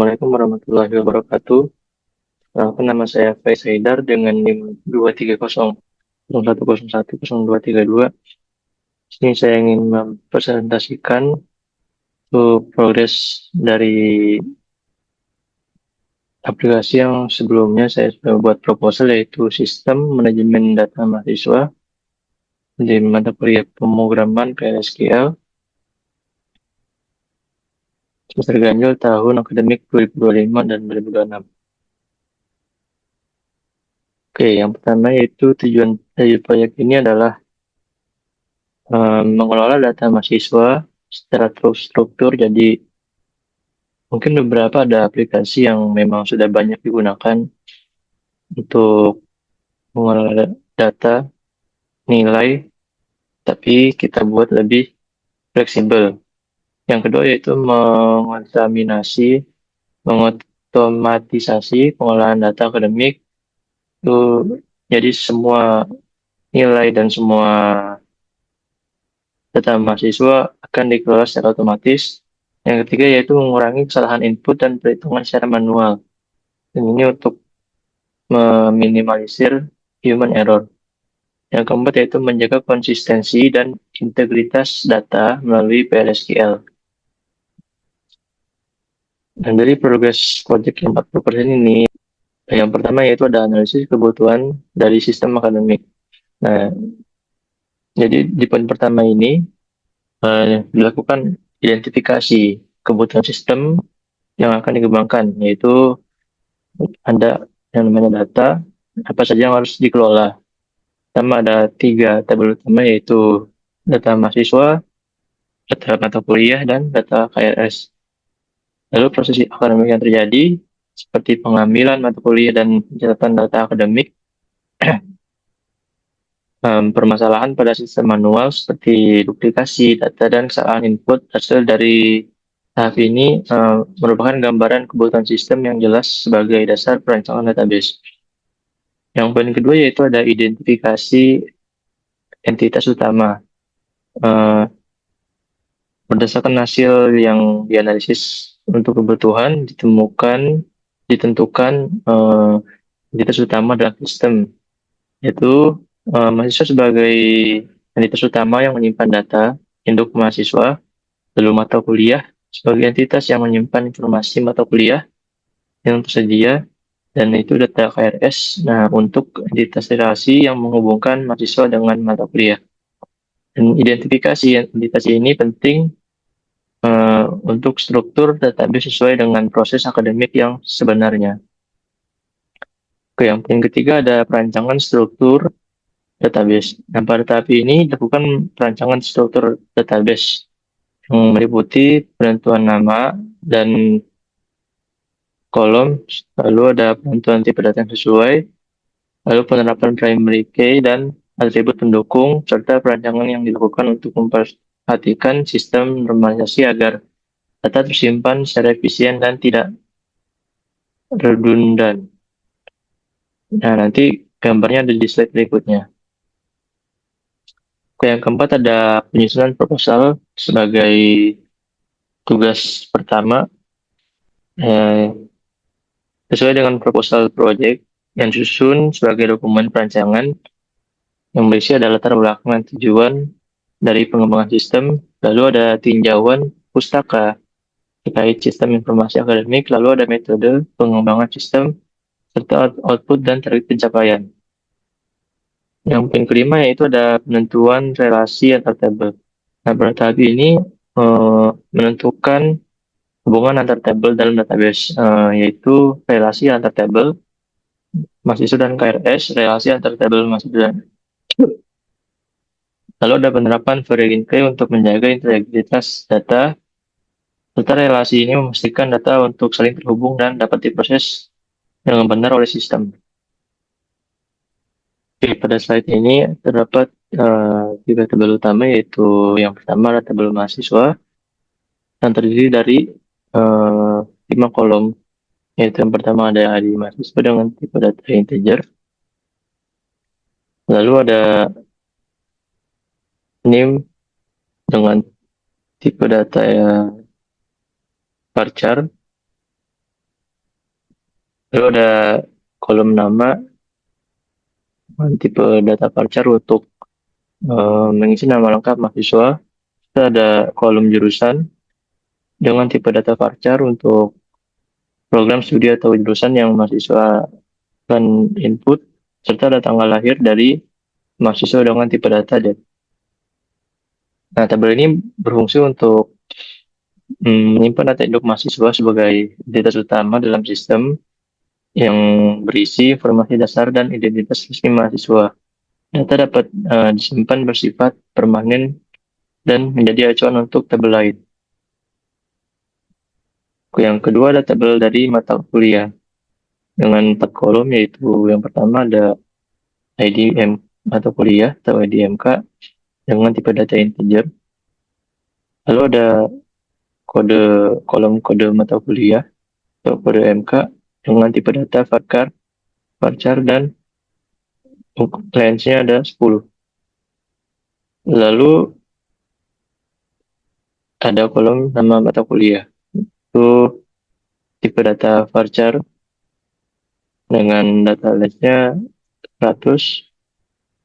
Assalamualaikum warahmatullahi wabarakatuh. Perkenalkan nama saya Faiz Haidar dengan NIM 23001010232. Sini saya ingin mempresentasikan progres dari aplikasi yang sebelumnya saya sudah buat proposal, yaitu sistem manajemen data mahasiswa di mata kuliah pemrograman PLSQL semester ganjil tahun akademik 2025 dan 2026. Oke, yang pertama yaitu tujuan dari proyek ini adalah mengelola data mahasiswa secara terstruktur. Jadi mungkin beberapa ada aplikasi yang memang sudah banyak digunakan untuk mengelola data nilai, tapi kita buat lebih fleksibel. Yang kedua yaitu mengotomatisasi pengolahan data akademik. Itu jadi semua nilai dan semua data mahasiswa akan dikelola secara otomatis. Yang ketiga yaitu mengurangi kesalahan input dan perhitungan secara manual. Dan ini untuk meminimalisir human error. Yang keempat yaitu menjaga konsistensi dan integritas data melalui PLSQL. Dan dari progres project yang 40% ini, yang pertama yaitu ada analisis kebutuhan dari sistem akademik. Nah, jadi di poin pertama ini dilakukan identifikasi kebutuhan sistem yang akan dikembangkan, yaitu ada yang namanya data, apa saja yang harus dikelola. Pertama ada tiga tabel utama, yaitu data mahasiswa, data mata kuliah, dan data KRS. Lalu proses akademik yang terjadi, seperti pengambilan mata kuliah dan pencatatan data akademik, permasalahan pada sistem manual seperti duplikasi data dan kesalahan input hasil dari tahap ini merupakan gambaran kebutuhan sistem yang jelas sebagai dasar perancangan database. Yang poin kedua yaitu ada identifikasi entitas utama. Eh, Berdasarkan hasil yang dianalisis untuk kebutuhan, ditentukan entitas utama dalam sistem, yaitu mahasiswa sebagai entitas utama yang menyimpan data induk mahasiswa, lalu mata kuliah sebagai entitas yang menyimpan informasi mata kuliah yang tersedia, dan itu data KRS. Nah, untuk entitas relasi yang menghubungkan mahasiswa dengan mata kuliah. Dan identifikasi entitas ini penting untuk struktur database sesuai dengan proses akademik yang sebenarnya. Oke, yang paling ketiga ada perancangan struktur database. Nah, pada tahap ini dilakukan perancangan struktur database yang meliputi penentuan nama dan kolom, lalu ada penentuan tipe data yang sesuai, lalu penerapan primary key dan atribut pendukung, serta perancangan yang dilakukan untuk memperhatikan sistem normalisasi agar data tersimpan secara efisien dan tidak redundan. Nah, nanti gambarnya ada di slide berikutnya. Oke, yang keempat ada penyusunan proposal sebagai tugas pertama. Eh, Sesuai dengan proposal project yang disusun sebagai dokumen perancangan yang berisi ada latar belakang dan tujuan dari pengembangan sistem, lalu ada tinjauan pustaka terkait sistem informasi akademik, lalu ada metode pengembangan sistem, serta output dan target pencapaian. Yang poin kelima yaitu ada penentuan relasi antar tabel. Nah, pada tahap ini menentukan hubungan antar tabel dalam database, yaitu relasi antar tabel mahasiswa dan KRS, relasi antar tabel mahasiswa dan lalu ada penerapan variant key untuk menjaga integritas data, serta relasi ini memastikan data untuk saling terhubung dan dapat diproses dengan benar oleh sistem. Oke, pada slide ini terdapat tiga tabel utama, yaitu yang pertama adalah tabel mahasiswa yang terdiri dari eh, 5 kolom, yaitu yang pertama ada ID mahasiswa dengan tipe data integer, lalu ada name dengan tipe data varchar, Lalu ada kolom nama, tipe data varchar untuk mengisi nama lengkap mahasiswa. Kita ada kolom jurusan dengan tipe data varchar untuk program studi atau jurusan yang mahasiswa akan input, serta ada tanggal lahir dari mahasiswa dengan tipe data date. Nah, tabel ini berfungsi untuk menyimpan data induk mahasiswa sebagai identitas utama dalam sistem yang berisi informasi dasar dan identitas resmi mahasiswa. Data dapat disimpan bersifat permanen dan menjadi acuan untuk tabel lain. Yang kedua ada tabel dari mata kuliah dengan 4 kolom, yaitu yang pertama ada ID mata kuliah atau ID MK dengan tipe data integer. Lalu ada kode kolom kode mata kuliah atau kode MK dengan tipe data varchar dan range-nya ada 10. Lalu ada kolom nama mata kuliah. Itu tipe data varchar dengan data range-nya 100,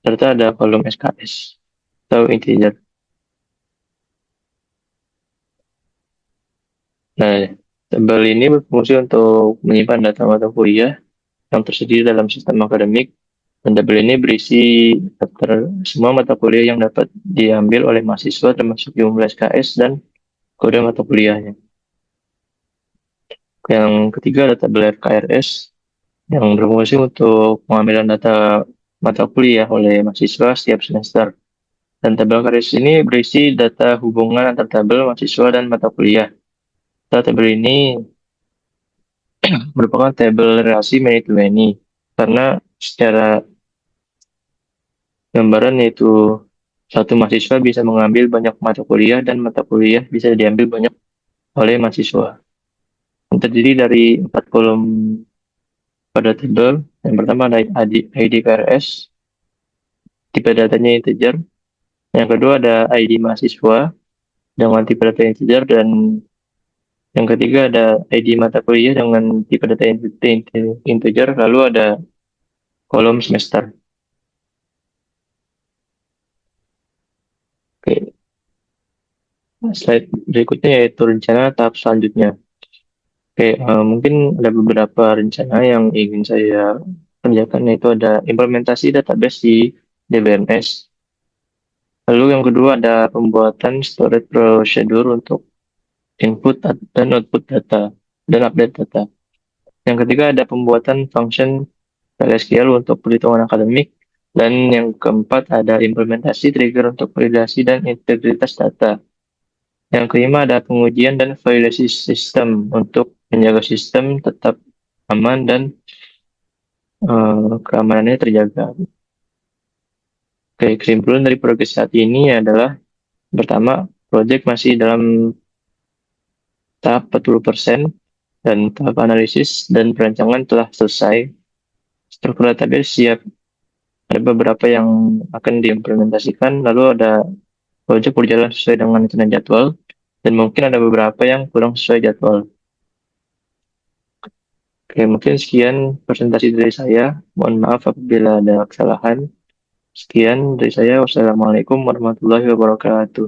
serta ada kolom SKS atau integer. Nah, tabel ini berfungsi untuk menyimpan data mata kuliah yang tersedia dalam sistem akademik. Dan tabel ini berisi daftar semua mata kuliah yang dapat diambil oleh mahasiswa, termasuk jumlah SKS dan kode mata kuliahnya. Yang ketiga ada tabel FKRS yang berfungsi untuk pengambilan data mata kuliah oleh mahasiswa setiap semester. Dan tabel KRS ini berisi data hubungan antar tabel mahasiswa dan mata kuliah. Tabel ini merupakan tabel relasi many to many karena secara gambaran yaitu satu mahasiswa bisa mengambil banyak mata kuliah dan mata kuliah bisa diambil banyak oleh mahasiswa. Terdiri dari 4 kolom pada tabel. Yang pertama ada ID KRS, tipe datanya integer. Yang kedua ada ID mahasiswa dengan tipe data integer, dan yang ketiga ada ID mata kuliah dengan tipe data integer. Lalu ada kolom semester. Oke, slide berikutnya yaitu rencana tahap selanjutnya. Oke, mungkin ada beberapa rencana yang ingin saya kerjakan, yaitu ada implementasi database di DBMS. Lalu yang kedua ada pembuatan storage procedure untuk input dan output data dan update data. Yang ketiga ada pembuatan function PLSQL untuk perhitungan akademik. Dan yang keempat ada implementasi trigger untuk validasi dan integritas data. Yang kelima ada pengujian dan validasi sistem untuk menjaga sistem tetap aman dan keamanannya terjaga. Oke, kesimpulan dari progres saat ini adalah pertama, proyek masih dalam tahap 40% dan tahap analisis dan perancangan telah selesai. Struktur database siap, ada beberapa yang akan diimplementasikan, lalu ada proyek berjalan sesuai dengan rencana jadwal, dan mungkin ada beberapa yang kurang sesuai jadwal. Oke, mungkin sekian presentasi dari saya. Mohon maaf apabila ada kesalahan. Sekian dari saya. Wassalamualaikum warahmatullahi wabarakatuh.